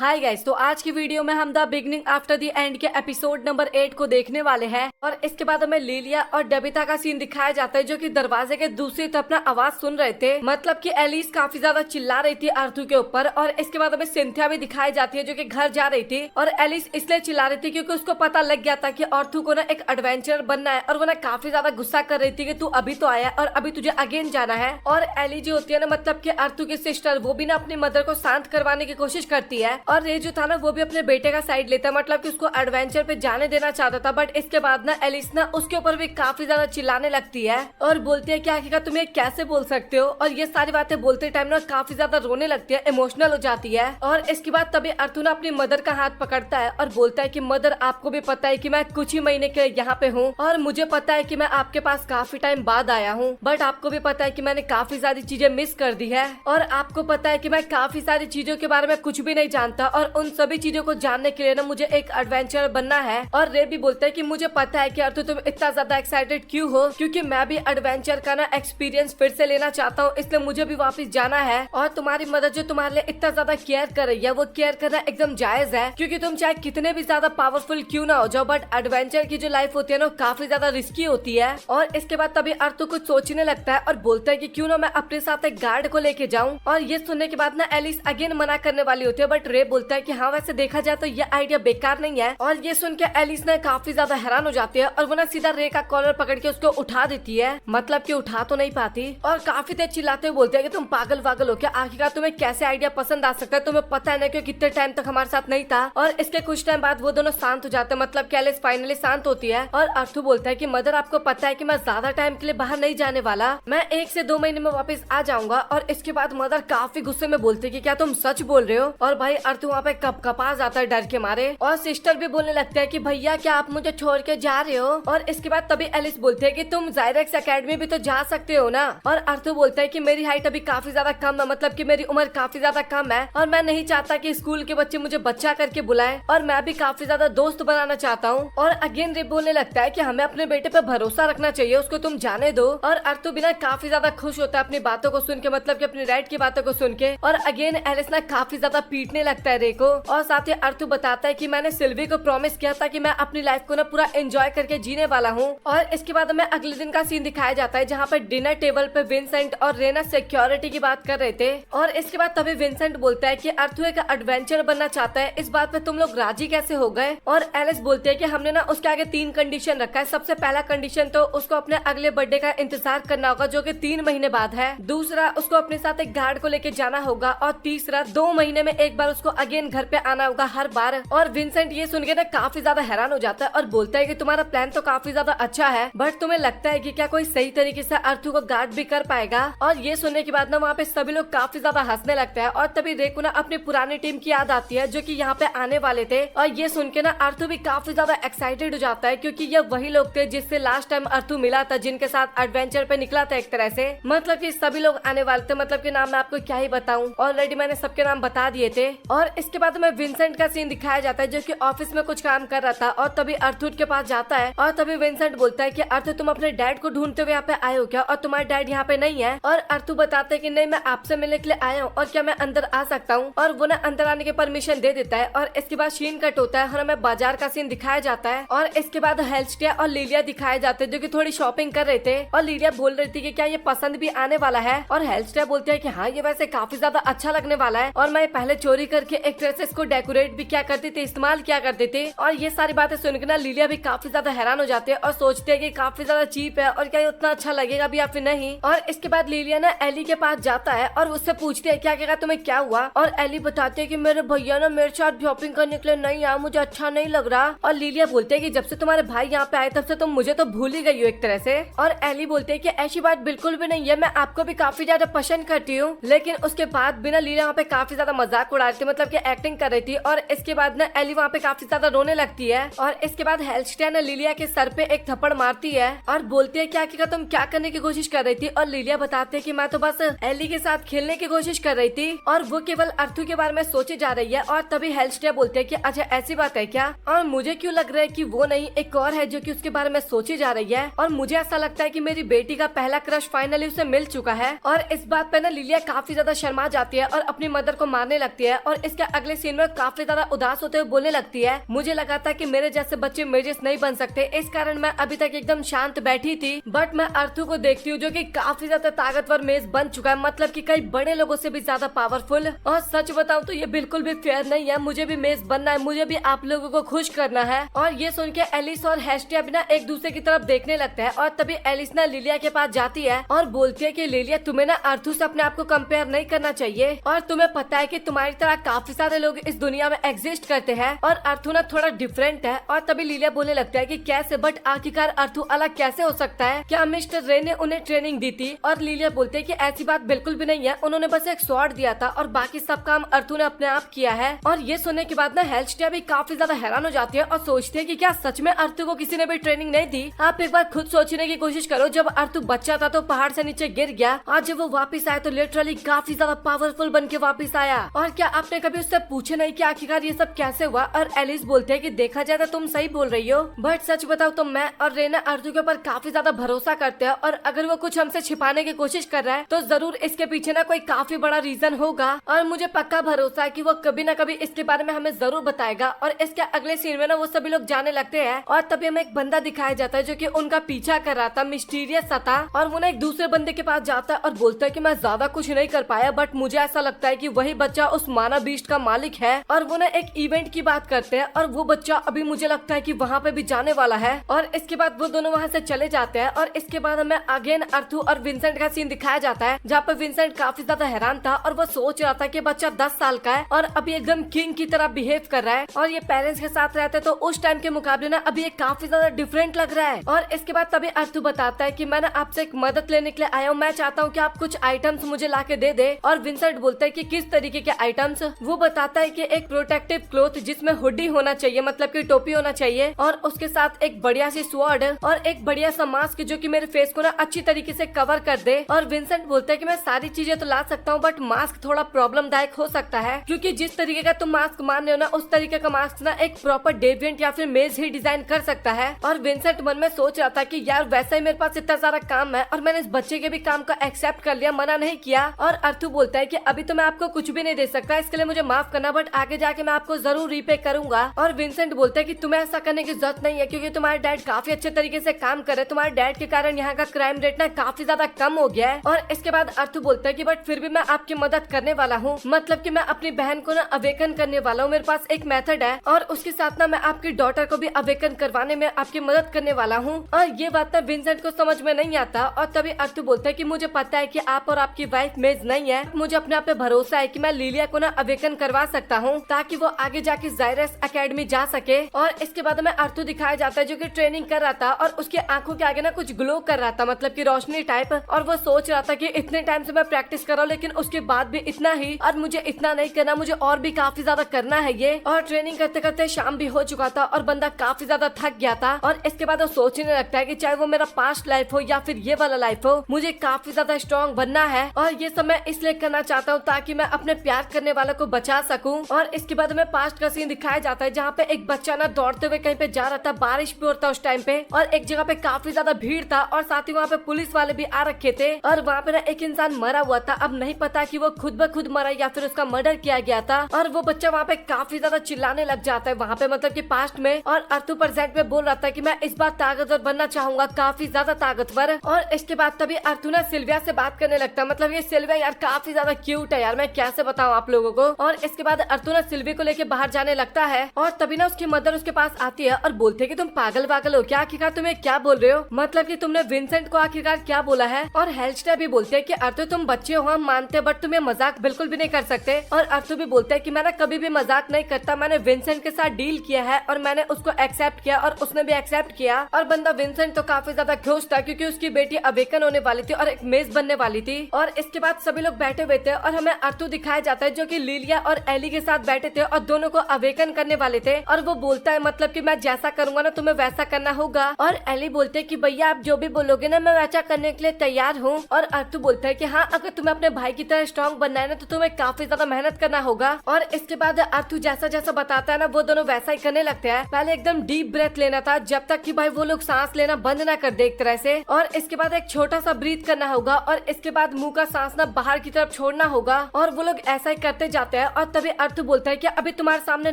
Hi guys, तो आज की वीडियो में हम the beginning after the end के एपिसोड नंबर 8 को देखने वाले हैं। और इसके बाद हमें लिलिया और डेबिता का सीन दिखाया जाता है जो कि दरवाजे के दूसरी तरफ अपना आवाज सुन रहे थे। मतलब कि एलिस काफी ज्यादा चिल्ला रही थी अर्थू के ऊपर। और इसके बाद हमें सिंथिया भी दिखाई जाती है जो कि घर जा रही थी। और एलिस इसलिए चिल्ला रही थी क्योंकि उसको पता लग गया था कि अर्थू को ना एक एडवेंचर बनना है। और वो ना काफी ज्यादा गुस्सा कर रही थी कि तू अभी तो आया और अभी तुझे अगेन जाना है। और एली जो होती है ना, मतलब कि अर्थू की सिस्टर, वो भी ना अपनी मदर को शांत करवाने की कोशिश करती है। और रे जो था ना, वो भी अपने बेटे का साइड लेता है, मतलब कि उसको एडवेंचर पे जाने देना चाहता था। बट इसके बाद ना एलिस ना उसके ऊपर भी काफी ज्यादा चिल्लाने लगती है और बोलती है कि आखिरकार तुम ये कैसे बोल सकते हो। और ये सारी बातें बोलते टाइम ना काफी ज्यादा रोने लगती है, इमोशनल हो जाती है। और इसके बाद तभी अर्थू ना अपनी मदर का हाथ पकड़ता है और बोलता है कि मदर, आपको भी पता है कि मैं कुछ ही महीने के यहाँ पे हूँ और मुझे पता है कि मैं आपके पास काफी टाइम बाद आया हूँ। बट आपको भी पता है कि मैंने काफी सारी चीजें मिस कर दी है। और आपको पता है कि मैं काफी सारी चीजों के बारे में कुछ भी नहीं जानता और उन सभी चीजों को जानने के लिए ना मुझे एक एडवेंचर बनना है। और रे भी बोलता है कि मुझे पता है कि अर्थू तुम इतना ज्यादा एक्साइटेड क्यों हो, क्योंकि मैं भी एडवेंचर का ना एक्सपीरियंस फिर से लेना चाहता हूँ, इसलिए मुझे भी वापस जाना है। और तुम्हारी मदद जो तुम्हारे लिए इतना ज्यादा केयर कर रही है, वो केयर करना एकदम जायज है, क्योंकि तुम चाहे कितने भी ज्यादा पावरफुल क्यों ना हो जाओ, बट एडवेंचर की जो लाइफ होती है ना, काफी ज्यादा रिस्की होती है। और इसके बाद तभी अर्थू कुछ सोचने लगता है और बोलता है कि क्यों ना मैं अपने साथ एक गार्ड को लेके जाऊं। और ये सुनने के बाद ना एलिस अगेन मना करने वाली होती है, बट रे बोलता है कि हाँ, वैसे देखा जाए तो ये आइडिया बेकार नहीं है। और ये सुन के एलिस ना काफी ज्यादा हैरान हो जाती है और वो ना सीधा रे का कॉलर पकड़ के उसको उठा देती है, मतलब कि उठा तो नहीं पाती। और काफी तेज चिल्लाते हुए बोलते हैं कि तुम पागल वागल हो क्या, आखिरकार तुम्हें कैसे आइडिया पसंद आ सकता है, तुम्हें पता है ना कि कितने टाइम तक हमारे साथ नहीं था। और इसके कुछ टाइम बाद वो दोनों शांत हो जाते हैं, मतलब कि एलिस फाइनली शांत होती है। और अर्थू बोलता है कि मदर, आपको पता है कि मैं ज्यादा टाइम के लिए बाहर नहीं जाने वाला, मैं 1 से 2 महीने में वापस आ जाऊंगा। और इसके बाद मदर काफी गुस्से में बोलती है कि क्या तुम सच बोल रहे हो। और भाई अर्थू वहाँ पे कपा जाता है डर के मारे। और सिस्टर भी बोलने लगता है कि भैया क्या आप मुझे छोड़ के जा रहे हो। और इसके बाद तभी एलिस बोलते है कि तुम जायरेक्स एकेडमी भी तो जा सकते हो ना। और अर्थू बोलता है कि मेरी हाइट अभी काफी ज्यादा कम है, मतलब कि मेरी उम्र काफी ज्यादा कम है और मैं नहीं चाहता कि स्कूल के बच्चे मुझे बच्चा करके बुलाएं, और मैं भी काफी ज्यादा दोस्त बनाना चाहता हूँ। और अगेन रे बोलने लगता है कि हमें अपने बेटे पे भरोसा रखना चाहिए, उसको तुम जाने दो। और अर्थू भी ना काफी ज्यादा खुश होता है अपनी बातों को सुन के, मतलब कि अपनी डैड की बातों को सुन के। और अगेन एलिस ना काफी ज्यादा पीटने लगता है रे को। और साथ ही अर्थू बताता है कि मैंने सिल्वी को प्रॉमिस किया था कि मैं अपनी लाइफ को ना पूरा एंजॉय करके जीने वाला हूँ। और इसके बाद हमें अगले दिन का सीन दिखाया जाता है जहाँ पे डिनर टेबल पे विंसेंट और रेना सिक्योरिटी की बात कर रहे थे। और इसके बाद तभी विंसेंट बोलता है कि अर्थू एक एडवेंचर बनना चाहता है, इस बात पे तुम लोग राजी कैसे हो गए। और एलिस बोलते है कि हमने ना उसके आगे 3 कंडीशन रखा है। सबसे पहला कंडीशन तो उसको अपने अगले बर्थडे का इंतजार करना होगा जो कि 3 महीने बाद है। दूसरा, उसको अपने साथ एक गार्ड को लेके जाना होगा। और तीसरा, 2 महीने में एक बार उसको अगेन घर पे आना होगा हर बार। और विंसेंट ये सुन के ना काफी ज्यादा हैरान हो जाता है और बोलता है कि तुम्हारा प्लान तो काफी ज्यादा अच्छा है, बट तुम्हें लगता है कि क्या कोई सही तरीके से अर्थू को गार्ड भी कर पाएगा। और ये सुनने के बाद ना वहाँ पे सभी लोग काफी ज्यादा हंसने लगते हैं। और तभी रे को ना अपनी पुरानी टीम की याद आती है जो कि यहाँ पे आने वाले थे। और ये सुन के ना अर्थू भी काफी ज्यादा एक्साइटेड हो जाता है, क्योंकि ये वही लोग थे जिससे लास्ट टाइम अर्थू मिला था, जिनके साथ एडवेंचर पे निकला था एक तरह से। मतलब कि सभी लोग आने वाले थे, मतलब कि नाम मैं आपको क्या ही बताऊं, ऑलरेडी मैंने सबके नाम बता दिए थे। और इसके बाद हमें विंसेंट का सीन दिखाया जाता है जो कि ऑफिस में कुछ काम कर रहा था। और तभी अर्थू के पास जाता है और तभी विंसेंट बोलता है कि अर्थू, तुम अपने डैड को ढूंढते हुए यहाँ पे आए हो क्या, और तुम्हारे डैड यहाँ पे नहीं है। और अर्थू बताते है कि नहीं, मैं आपसे मिलने के लिए आया हूँ और क्या मैं अंदर आ सकता हूँ। और वो ना अंदर आने की परमिशन दे देता है। और इसके बाद सीन कट होता है और हमें बाजार का सीन दिखाया जाता है। और इसके बाद हेल्स्टिया और लिलिया दिखाए जाते हैं जो कि थोड़ी शॉपिंग कर रहे थे। और लिलिया बोल रही थी कि क्या ये पसंद भी आने वाला है। और हेल्स्टिया बोलती है कि हाँ, ये वैसे काफी ज्यादा अच्छा लगने वाला है और मैं पहले चोरी करके एक तरह से इसको डेकोरेट भी क्या करती थी, इस्तेमाल किया करते थे। और ये सारी बातें सुनकर ना लिलिया भी काफी ज्यादा हैरान हो जाती है और सोचते हैं कि काफी ज्यादा चीप है और क्या ये उतना अच्छा लगेगा भी या फिर नहीं। और इसके बाद लिलिया ना एली के पास जाता है और उससे पूछती है क्या क्या तुम्हें क्या हुआ। और एली बताती है कि मेरे भैया ना मेरे साथ शॉपिंग करने के लिए नहीं आया, मुझे अच्छा नहीं लग रहा। और लिलिया बोलते है कि जब से तुम्हारे भाई यहाँ पे आए तब से तुम मुझे तो भूल ही गई हो एक तरह से। और एली बोलते है कि ऐसी बात बिल्कुल भी नहीं है, मैं आपको भी काफी ज्यादा पसंद करती हूँ। लेकिन उसके बाद बिना लिलिया वहाँ पे काफी ज्यादा मजाक उड़ा रही थी, मतलब की एक्टिंग कर रही थी। और इसके बाद ना एली वहाँ पे काफी ज्यादा रोने लगती है। और इसके बाद हेल्स्टिया ने लिलिया के सर पे एक थप्पड़ मारती है और बोलती है क्या तुम क्या करने की कोशिश कर रही थी। और लिलिया बताती है कि मैं तो बस एली के साथ खेलने की कोशिश कर रही थी और वो केवल अर्थू के बारे में सोचे जा रही है। और तभी हेल्स्टिया बोलते है कि अच्छा ऐसी बात है क्या, और मुझे क्यों लग रहा है कि वो नहीं एक और है जो कि उसके बारे में सोची जा रही है। और मुझे ऐसा लगता है कि मेरी बेटी का पहला क्रश फाइनली उसे मिल चुका है। और इस बात पे ना लिलिया काफी ज्यादा शर्मा जाती है और अपनी मदर को मारने लगती है। और इसके अगले सीन में काफी ज्यादा उदास होते हुए बोलने लगती है, मुझे लगा था कि मेरे जैसे बच्चे मेजर्स नहीं बन सकते, इस कारण मैं अभी तक एकदम शांत बैठी थी, बट मैं अर्थू को देखती हूँ जो कि काफी ज्यादा ताकतवर मेज बन चुका है, मतलब कि कई बड़े लोगों से भी ज्यादा पावरफुल। और सच बताऊं तो ये बिल्कुल भी फेयर नहीं है, मुझे भी मेज बनना है, मुझे भी आप लोगों को खुश करना है। और ये सुन के एलिस और हेस्टिया भी ना एक दूसरे की तरफ देखने लगते हैं। और तभी एलिस ना लिलिया के पास जाती है और बोलती है कि लिलिया, तुम्हें ना अर्थू से अपने आप को कंपेयर नहीं करना चाहिए, और तुम्हें पता है कि तुम्हारी तरह काफी सारे लोग इस दुनिया में एग्जिस्ट करते हैं और अर्थू ना थोड़ा डिफरेंट है। और तभी लिलिया बोलने लगता है कि कैसे, बट आखिरकार अर्थू अलग कैसे हो सकता है, क्या मिस्टर रे ने उन्हें ट्रेनिंग दी थी? और लिलिया बोलते है कि ऐसी बात बिल्कुल भी नहीं है, उन्होंने बस एक स्वॉर्ड दिया था और बाकी सब काम अर्थू ने अपने आप किया है। और ये सुनने के बाद ना हेल्स्टिया भी काफी ज्यादा हैरान हो जाती है और सोचती है कि क्या सच में अर्थू को किसी ने भी ट्रेनिंग नहीं दी? आप एक बार खुद सोचने की कोशिश करो, जब अर्थू बच्चा था तो पहाड़ से नीचे गिर गया, और जब वो वापस आया तो लिटरली काफी ज्यादा पावरफुल बन के वापस आया। और क्या आपने कभी उससे पूछे नहीं कि आखिरकार ये सब कैसे हुआ? और एलिस बोलते है कि देखा जाए तो तुम सही बोल रही हो, बट सच बताओ तो मैं और रेना अर्थू के ऊपर काफी ज्यादा भरोसा करते हैं, और अगर वो कुछ हमसे छिपाने की कोशिश कर रहा है तो जरूर इसके पीछे ना कोई काफी बड़ा रीजन होगा, और मुझे पक्का भरोसा है कि वो कभी ना कभी इसके बारे में हमें जरूर बताएगा। और इसके अगले सीन में ना वो सभी लोग जाने लगते हैं, और तभी हमें एक बंदा दिखाया जाता है जो कि उनका पीछा कर रहा था, मिस्टीरियस सा था, और वो ना एक दूसरे बंदे के पास जाता है और बोलता है कि मैं ज्यादा कुछ नहीं कर पाया, बट मुझे ऐसा लगता है कि वही बच्चा उस माना बीस्ट का मालिक है। और वो ना एक इवेंट की बात करते हैं, और वो बच्चा अभी मुझे लगता है कि वहाँ पे भी जाने वाला है। और इसके बाद वो दोनों वहाँ से चले जाते हैं, और इसके बाद हमें अगेन अर्थू और विंसेंट का सीन दिखाया जाता है, जहाँ पे विंसेंट काफी ज्यादा हैरान था और वो सोच रहा था कि बच्चा 10 साल का है और अभी एकदम किंग की तरह बिहेव कर रहा है, और ये पेरेंट्स के साथ रहते तो उस टाइम के मुकाबले ना अभी ये काफी ज्यादा डिफरेंट लग रहा है। और इसके बाद तभी अर्थू बताता है कि मैं ना आपसे एक मदद लेने के लिए आया हूँ, मैं चाहता हूँ कि आप कुछ आइटम्स मुझे ला के दे दे। और विंसेंट बोलता है कि किस तरीके के आइटम्स? वो बताता है कि एक प्रोटेक्टिव क्लोथ जिसमें हुडी होना चाहिए, मतलब कि टोपी होना चाहिए, और उसके साथ एक बढ़िया सी स्वॉर्ड और एक बढ़िया सा मास्क जो कि मेरे फेस को ना अच्छी तरीके से कवर कर दे। और विंसेंट बोलता है कि मैं सारी चीजें तो ला सकता हूँ, बट मास्क थोड़ा प्रॉब्लम दायक हो सकता है, क्योंकि जिस तरीके का तुम मास्क मान रहे हो ना उस तरीके का मास्क ना एक प्रॉपर डेविएंट या फिर मेज ही डिजाइन कर सकता है। और विंसेंट मन में सोच रहा था कि यार वैसे ही मेरे पास इतना सारा काम है और मैंने इस बच्चे के भी काम को एक्सेप्ट कर लिया, मना नहीं किया। और अर्थू बोलता है कि अभी तो मैं आपको कुछ भी नहीं दे सकता, इसके लिए मुझे माफ करना, बट आगे जाके मैं आपको जरूर रीपे करूंगा। और विंसेंट बोलता है कि तुम्हें ऐसा करने की जरूरत नहीं है, क्योंकि तुम्हारे डैड काफी अच्छे तरीके से काम करे, तुम्हारे डैड के कारण यहाँ का क्राइम रेट ना काफी ज्यादा कम हो गया है। और इसके बाद अर्थू बोलता है कि बट फिर भी मैं आपकी मदद करने वाला हूँ, मतलब कि मैं अपनी बहन को ना अवेकन करने वाला हूँ, मेरे पास एक मेथड है, और उसके साथ ना मैं आपकी डॉटर को भी अवेकन करवाने में आपकी मदद करने वाला हूँ। और ये बात ना विंसेंट को समझ में नहीं आता, और तभी अर्थू बोलता है कि मुझे पता है कि आप और आपकी वाइफ मेज नहीं है, मुझे अपने आप पे भरोसा है कि मैं लिलिया को ना अवेकन करवा सकता हूँ ताकि वो आगे जाके जायरस एकेडमी जा सके। और इसके बाद में अर्थू दिखाया जाता है जो कि ट्रेनिंग कर रहा था और उसकी आंखों के आगे ना कुछ ग्लो कर रहा था, मतलब कि रोशनी टाइप, और वो सोच रहा था कि इतने टाइम से मैं प्रैक्टिस कर रहा हूँ लेकिन उसके बाद भी इतना ही, और मुझे इतना नहीं करना, मुझे और भी काफी ज्यादा करना है ये। और ट्रेनिंग करते करते शाम भी हो चुका था और बंदा काफी ज्यादा थक गया था, और इसके बाद वो सोचने लगता है कि चाहे वो मेरा पास्ट लाइफ हो या फिर ये वाला लाइफ हो, मुझे काफी ज्यादा स्ट्रॉन्ग बनना है, और ये सब मैं इसलिए करना चाहता हूँ ताकि मैं अपने प्यार करने वालों को बचा सकूं। और इसके बाद में पास्ट का सीन दिखाया जाता है जहाँ पे एक बच्चा ना दौड़ते हुए कहीं पे जा रहा था, बारिश भी हो रहा था उस टाइम पे, और एक जगह पे काफी ज्यादा भीड़ था और साथ ही वहाँ पे पुलिस वाले भी आ रखे थे, और वहाँ पे ना एक इंसान मरा हुआ था। अब नहीं पता कि वो खुद ब खुद मरा या फिर उसका मर्डर किया गया था, और वो बच्चा वहाँ पे काफी ज्यादा चिल्लाने लग जाता है वहाँ पे, मतलब कि पास्ट में। और अर्थू प्रेजेंट में बोल रहा था कि मैं इस बार ताकतवर बनना चाहूंगा, काफी ज्यादा ताकतवर। और इसके बाद तभी अर्थू ना सिल्विया से बात करने लगता है, मतलब ये सिल्विया यार काफी ज्यादा क्यूट है यार, मैं कैसे बताऊं आप लोगों को। और इसके बाद अर्थू ना सिल्वी को लेके बाहर जाने लगता है, और तभी ना उसकी मदर उसके पास आती है और बोलते है कि तुम पागल वागल हो क्या, आखिरकार तुम्हें क्या बोल रहे हो, मतलब कि तुमने विंसेंट को आखिरकार क्या बोला है। और हेल्स्टर भी बोलते है कि अर्थू तुम बच्चे हो, हम मानते हैं, बट तुम्हें मजाक बिल्कुल भी नहीं कर सकते। और अर्थू भी बोलते है कि मैं ना कभी भी मजाक नहीं करता, मैंने विंसेंट के साथ डील किया है और मैंने उसको एक्सेप्ट किया और उसने भी एक्सेप्ट किया। और बंदा विंसेंट तो काफी ज्यादा खुश था क्योंकि उसकी बेटी अवेकन होने वाली थी और एक मेज बनने वाली थी। और इसके बाद सभी लोग बैठे हुए थे और हमें अर्थू दिखाया जाता है जो कि लिलिया और एली के साथ बैठे थे और दोनों को अवेकन करने वाले थे। और वो बोलता है मतलब कि मैं जैसा करूंगा ना तुम्हें वैसा करना होगा। और एली बोलते है कि भैया आप जो भी बोलोगे ना मैं वैसा करने के लिए तैयार हूँ। और अर्थू बोलता है कि हाँ अगर तुम्हें अपने भाई की तरह स्ट्रॉन्ग बनना है ना तो तुम्हें काफी ज्यादा मेहनत करना होगा। और इसके बाद अर्थू जैसा जैसा बताता है ना वो दोनों वैसा ही करने लगते हैं। पहले एकदम डीप ब्रेथ लेना था जब तक कि भाई वो लोग सांस लेना बंद ना कर दे एक तरह से। और इसके बाद एक छोटा सा ब्रीथ करना होगा और इसके बाद मुंह का सांस ना बाहर की तरफ छोड़ना होगा। और वो लोग ऐसा ही करते जाते जाते हैं और तभी अर्थ बोलता है कि अभी तुम्हारे सामने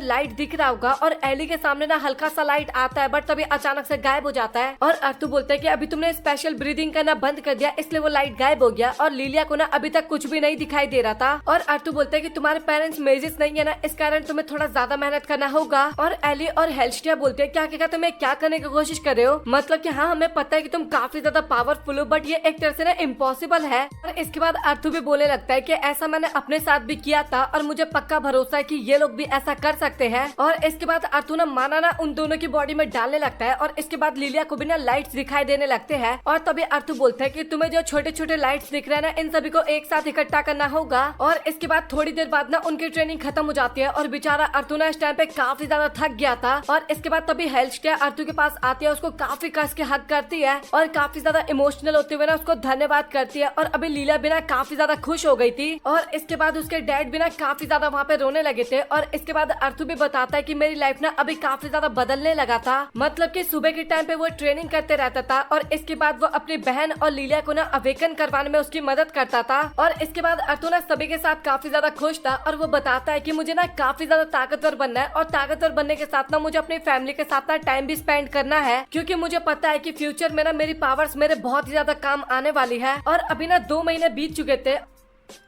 लाइट दिख रहा होगा, और एली के सामने ना हल्का सा लाइट आता है बट तभी अचानक से गायब हो जाता है। और अर्थ बोलता है कि अभी तुमने स्पेशल ब्रीदिंग करना बंद कर दिया इसलिए वो लाइट गायब हो गया, और लिलिया को ना अभी तक कुछ भी नहीं दिखाई दे रहा था। और अर्थ बोलता है कि तुम्हारे पेरेंट्स मेजिस नहीं है ना, इस कारण तुम्हें थोड़ा ज्यादा मेहनत करना होगा। और एली और हेल्स्टिया बोलते हैं क्या तुम्हें क्या करने की कोशिश कर रहे हो, मतलब कि हाँ हमें पता है कि तुम काफी ज्यादा पावरफुल हो बट ये एक तरह से ना इम्पॉसिबल है। और इसके बाद अर्थ भी बोलने लगता है कि ऐसा मैंने अपने साथ भी किया था और मुझे पक्का भरोसा है कि ये लोग भी ऐसा कर सकते हैं। और इसके बाद अर्थ ना माना ना उन दोनों की बॉडी में डालने लगता है, और इसके बाद लिलिया को भी ना लाइट्स दिखाई देने लगते हैं। और तभी अर्थ बोलता है कि तुम्हें जो छोटे छोटे लाइट्स दिख रहे हैं ना इन सभी को एक साथ इकट्ठा करना होगा। और इसके बाद थोड़ी देर बाद ना उनकी ट्रेनिंग खत्म हो जाती है, और बेचारा अर्थ ना इस टाइम पे काफी ज्यादा थक गया था। और इसके बाद तभी हेल्स्टिया अर्थ के पास आती है, उसको काफी कस के हक करती है और काफी ज्यादा इमोशनल होते हुए ना उसको धन्यवाद करती है। और अभी लीला बिना काफी ज्यादा खुश हो गई थी, और इसके बाद उसके डैड भी ना काफी ज्यादा वहाँ पे रोने लगे थे। और इसके बाद अर्थ भी बताता है कि मेरी लाइफ ना अभी काफी ज्यादा बदलने लगा था, मतलब कि सुबह के टाइम पे वो ट्रेनिंग करते रहता था और इसके बाद वो अपनी बहन और लीला को ना अवेकन करवाने में उसकी मदद करता था। और इसके बाद अर्थ ना सभी के साथ काफी ज्यादा खुश था, और वो बताता है कि मुझे ना काफी ज्यादा ताकतवर बनना है, और ताकतवर बनने के साथ ना मुझे अपनी फैमिली के साथ ना टाइम भी स्पेंड करना है, क्योंकि मुझे पता है कि फ्यूचर में ना मेरी पावर्स मेरे बहुत ही ज्यादा काम आने वाली है। और अभी ना 2 महीने बीत चुके थे,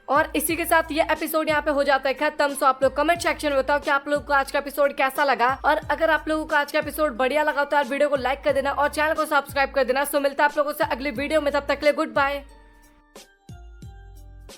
और इसी के साथ ये एपिसोड यहाँ पे हो जाता है खत्म। सो आप लोग कमेंट सेक्शन में बताओ कि आप लोगों को आज का एपिसोड कैसा लगा, और अगर आप लोगों को आज का एपिसोड बढ़िया लगा तो यार वीडियो को लाइक कर देना और चैनल को सब्सक्राइब कर देना। सो मिलता है आप लोगों से अगली वीडियो में, तब तक के लिए गुड बाय।